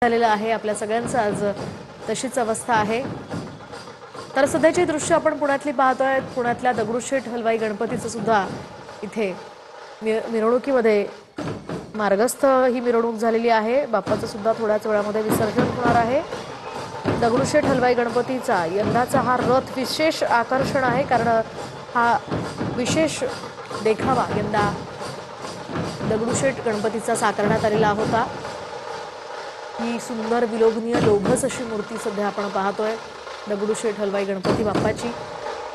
झालेला आहे आपल्या सगळ्यांचा आज तशीच अवस्था आहे। तर सध्याची दृश्य आपण पुण्यातली पाहतोय। पुण्यातल्या दगडूशेठ हलवाई गणपतीचं सुद्धा इथे मिरवणुकीमध्ये मार्गस्थ ही मिरवणूक झालेली आहे। बाप्पाचं सुद्धा थोड्याच वेळामध्ये विसर्जन होणार आहे। दगडूशेठ हलवाई गणपतीचा यंदाचा हा रथ विशेष आकर्षण आहे, कारण हा विशेष देखावा यंदा दगडूशेठ गणपतीचा साकारण्यात आलेला होता। ही सुंदर विलोभनीय लोभस अशी मूर्ती सध्या आपण पाहतोय दगडूशेठ हलवाई गणपती बाप्पाची।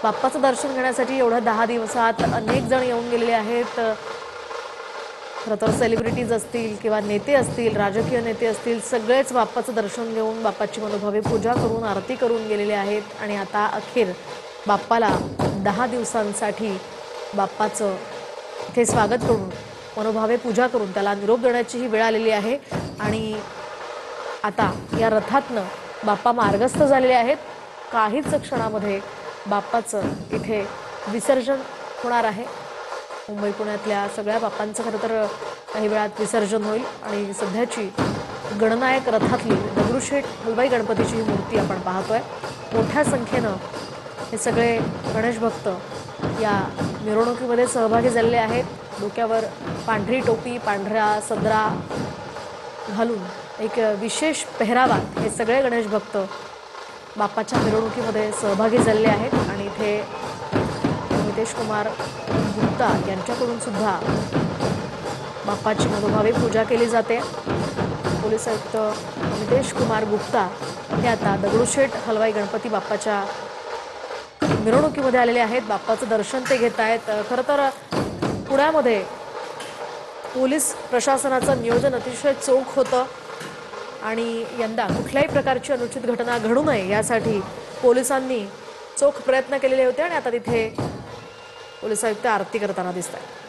बाप्पाचं दर्शन घेण्यासाठी एवढ्या 10 दिवसात अनेक जण येऊन गेलेले आहेत। खरं तर सेलिब्रिटीज असतील किंवा नेते असतील, राजकीय नेते असतील, सगळेच बाप्पाचं दर्शन घेऊन बाप्पाची मनोभावे पूजा करून आरती करून गेलेले आहेत। आणि आता अखेर बाप्पाला 10 दिवसांसाठी बाप्पाचं इथे स्वागत करून मनोभावे पूजा करून त्याला निरोप देण्याची ही वेळ आलेली आहे। आणि आता या रथातनं बाप्पा मार्गस्थ झालेले आहेत। काहीच क्षणामध्ये बाप्पाचं इथे विसर्जन होणार आहे। मुंबई पुण्यातल्या सगळ्या बाप्पांचं खरं तर काही वेळात विसर्जन होईल आणि सध्याची गणनायक रथातली दगडूशेठ हलवाई गणपतीची ही मूर्ती आपण पाहतोय। मोठ्या संख्येनं हे सगळे गणेश भक्त या मिरवणुकीमध्ये सहभागी झालेले आहेत। डोक्यावर पांढरी टोपी, पांढरा सदरा घालून एक विशेष पेहरावात हे सगळे गणेश भक्त बाप्पाच्या मिरवणुकीमध्ये सहभागी झालेले आहेत। आणि इथे नितेश कुमार गुप्ता यांच्याकडून सुद्धा बाप्पाची मनोभावे पूजा केली जाते। पोलीस आयुक्त नितेश कुमार गुप्ता हे आता दगडूशेठ हलवाई गणपती बाप्पाच्या मिरवणुकीमध्ये आलेले आहेत। बाप्पाचं दर्शन ते घेत आहेत। खरं तर पुण्यामध्ये पोलीस प्रशासनाचं नियोजन अतिशय चोख होतं आणि यंदा कुठल्याही प्रकारची अनुचित घटना घडू नये यासाठी पोलिसांनी चोख प्रयत्न केलेले होते। आणि आता तिथे पोलीस आयुक्त आरती करताना दिसत आहेत।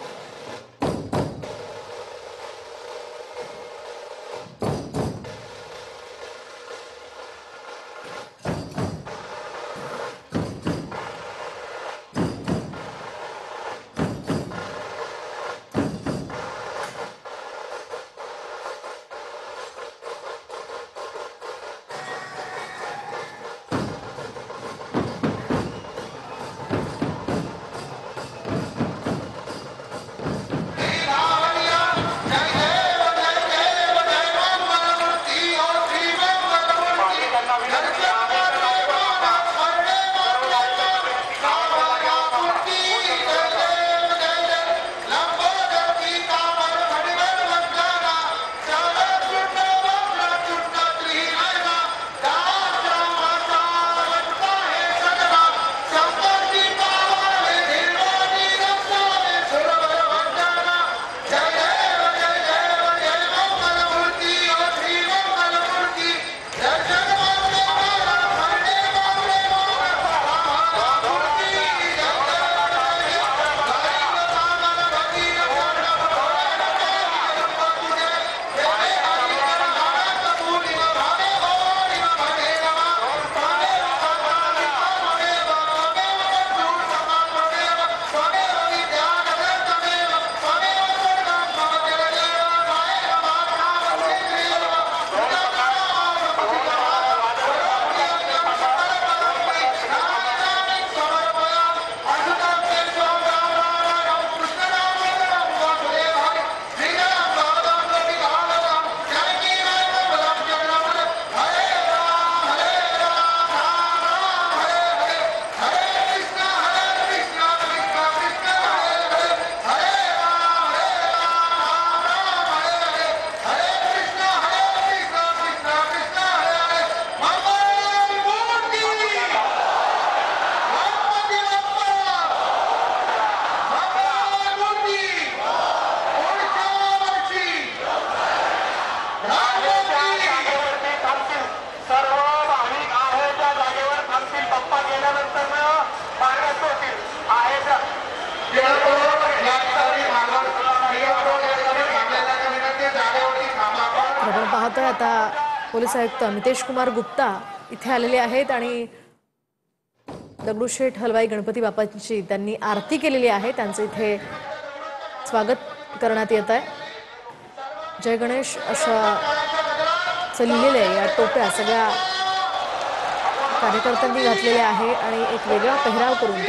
आपण पाहतोय आता पोलीस आयुक्त नितेश कुमार गुप्ता इथे आलेले आहेत आणि दगडूशेठ हलवाई गणपती बाप्पाची त्यांनी आरती केलेली आहे। त्यांचे इथे स्वागत करण्यात येत आहे। जय गणेश अशा लिहिलेल्या या टोप्या सगळ्या कार्यकर्त्यांनी घातलेल्या आहे आणि एक वेगळा पेहराव करून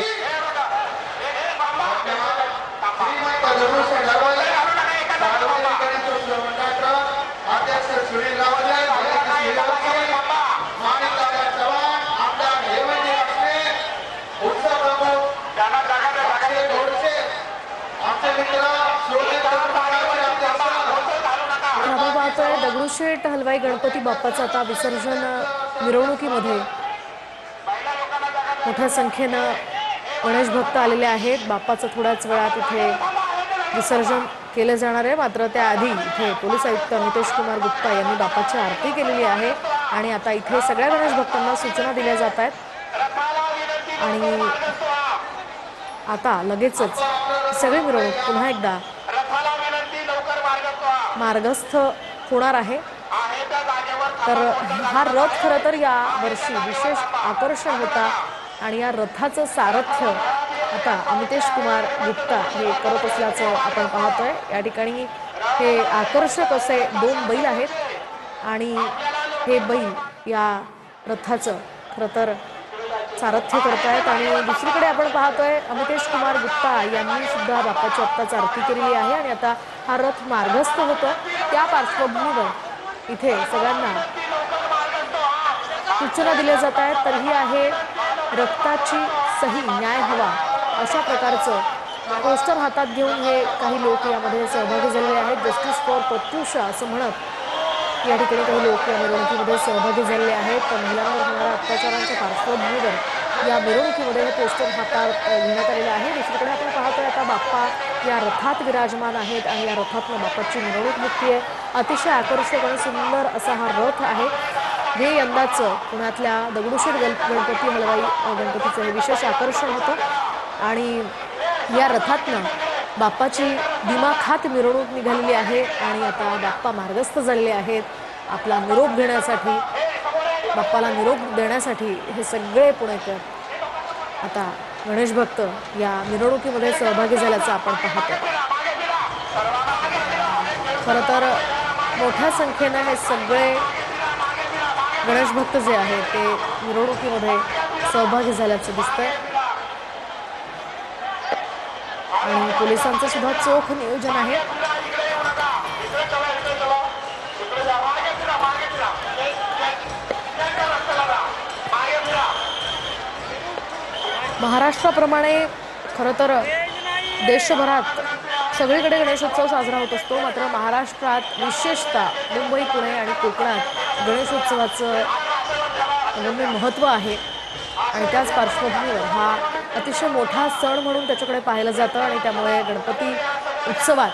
दगडूशेठ हलवाई गणपती बाप्पाचं आता विसर्जन मिरवणुकीमध्ये मोठ्या संख्येनं गणेश भक्त आलेले आहेत। बाप्पाचं थोड्याच वेळात इथे विसर्जन केले जाणार आहे। मात्र त्याआधी इथे पोलीस आयुक्त नितेश कुमार गुप्ता यांनी बाप्पाची आरती केलेली आहे आणि आता इथे सगळ्या गणेश भक्तांना सूचना दिल्या जात आहेत आणि आता लगेचच सगळी मिरवणूक पुन्हा एकदा मार्गस्थ होणार आहे। तर हा रथ खरं तर या वर्षी विशेष आकर्षण होता आणि या रथाचं सारथ्य आता नितेश कुमार गुप्ता हे करत असल्याचं आपण पाहतोय। या ठिकाणी हे आकर्षक असे 2 बैल आहेत आणि हे बैल या रथाचं खरं तर सारथ्य करतायत आणि दुसरीकडे आपण पाहतोय नितेश कुमार गुप्ता यांनी सुद्धा बाप्पाची आत्ताच आरती केलेली आहे आणि आता हा रथ मार्गस्थ होतो। त्या पार्श्वभूमीवर इथे सगळ्यांना सूचना दिल्या जात आहेत। तर ही आहे रक्ताची सही न्याय हवा अशा प्रकारचं पोस्टर हातात घेऊन हे काही लोक यामध्ये सहभागी झालेले आहेत। जस्टिस फॉर प्रत्युषा असं म्हणत या ठिकाणी काही लोक या मिरवणुकीमध्ये सहभागी झालेले आहेत। तर महिलांवर होणाऱ्या अत्याचारांच्या पार्श्वभूमीवर या मिरवणुकीमध्ये हे पोस्टर हातात घेण्यात आलेलं आहे। दुसरीकडे आपण पाहतोय आता बाप्पा या रथात विराजमान आहेत आणि या रथातून बाप्पाची मिरवणूक निघते। अतिशय आकर्षक आणि सुंदर असा हा रथ आहे। हे यंदाचं पुण्यातल्या दगडूशेठ गणपती हलवाई गणपतीचं हे विशेष आकर्षण होतं आणि या रथातनं बाप्पाची दिमाखात मिरवणूक निघालेली आहे आणि आता बाप्पा मार्गस्थ झालेले आहेत आपला निरोप घेण्यासाठी। बाप्पाला निरोप देण्यासाठी हे सगळे पुणेकर आता गणेश भक्त या मिरवणुकीमध्ये सहभागी झाल्याचं आपण पाहतो। खरं तर मोठ्या संख्येने हे सगळे गणेश भक्त जे आहेत ते मिरवणुकीमध्ये सहभागी झाल्याचं दिसतंय आणि पोलिसांचं सुद्धा चोख नियोजन आहे। महाराष्ट्राप्रमाणे खरं तर देशभरात सगळीकडे गणेशोत्सव साजरा होत असतो। मात्र महाराष्ट्रात विशेषतः मुंबई, पुणे आणि कोकणात गणेशोत्सवाचं अनन्य महत्त्व आहे आणि त्याच पार्श्वभूमीवर हा अतिशय मोठा सण म्हणून त्याच्याकडे पाहिलं जातं आणि त्यामुळे गणपती उत्सवात